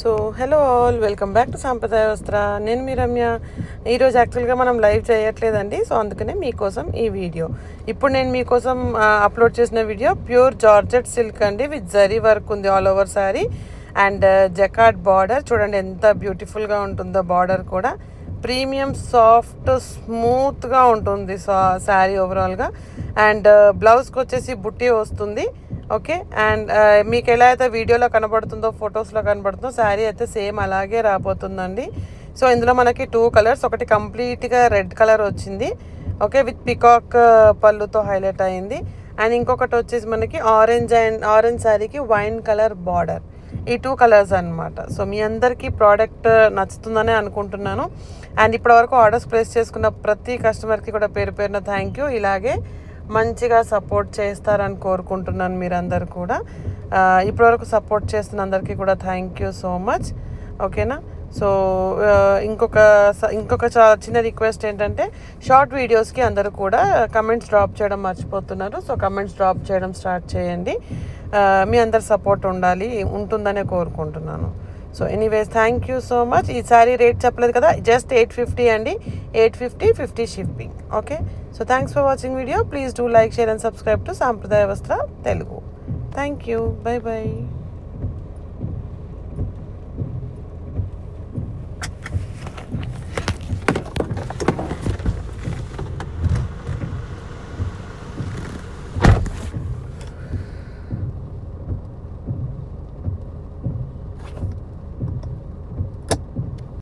So hello all, welcome back to సాంప్రదాయ వస్త్ర. నేను మీ రమ్య. ఈరోజు యాక్చువల్గా మనం లైవ్ చేయట్లేదండి, సో అందుకనే మీకోసం ఈ వీడియో. ఇప్పుడు నేను మీకోసం అప్లోడ్ చేసిన వీడియో ప్యూర్ జార్జెట్ సిల్క్ అండి, విత్ జరీ వర్క్ ఉంది all over sari and jacquard border. చూడండి ఎంత బ్యూటిఫుల్గా ఉంటుందో బార్డర్ కూడా. ప్రీమియం సాఫ్ట్ స్మూత్గా ఉంటుంది శారీ ఓవరాల్గా. అండ్ బ్లౌజ్కి వచ్చేసి బుట్టి వస్తుంది. ఓకే, అండ్ మీకు ఎలా అయితే వీడియోలో కనబడుతుందో ఫొటోస్లో కనబడుతుందో శారీ అయితే సేమ్ అలాగే రాబోతుందండి. సో ఇందులో మనకి 2 కలర్స్, ఒకటి కంప్లీట్గా రెడ్ కలర్ వచ్చింది, ఓకే, విత్ పికాక్ పళ్ళుతో హైలైట్ అయింది. అండ్ ఇంకొకటి వచ్చేసి మనకి ఆరెంజ్ శారీకి వైన్ కలర్ బార్డర్. ఈ 2 కలర్స్ అనమాట. సో మీ అందరికీ ప్రోడక్ట్ నచ్చుతుందనే అనుకుంటున్నాను. అండ్ ఇప్పటివరకు ఆర్డర్స్ ప్లేస్ చేసుకున్న ప్రతి కస్టమర్కి కూడా పేరు పేరున థ్యాంక్ యూ. ఇలాగే మంచిగా సపోర్ట్ చేస్తారని కోరుకుంటున్నాను. మీరందరూ కూడా ఇప్పటివరకు సపోర్ట్ చేస్తున్న అందరికీ కూడా థ్యాంక్ యూ సో మచ్. ఓకేనా? సో ఇంకొక చిన్న రిక్వెస్ట్ ఏంటంటే, షార్ట్ వీడియోస్కి అందరూ కూడా కమెంట్స్ డ్రాప్ చేయడం మర్చిపోతున్నారు. సో కమెంట్స్ డ్రాప్ చేయడం స్టార్ట్ చేయండి. మీ అందరి సపోర్ట్ ఉంటుందనే కోరుకుంటున్నాను. So anyways thank you so much. ఈ సారీ రేట్ చెప్పలేదు కదా, జస్ట్ 850 అండి. 850 shipping. Okay, so thanks for watching video. Please do like, share and subscribe to సాంప్రదాయ వస్త్ర Telugu. Thank you. By by.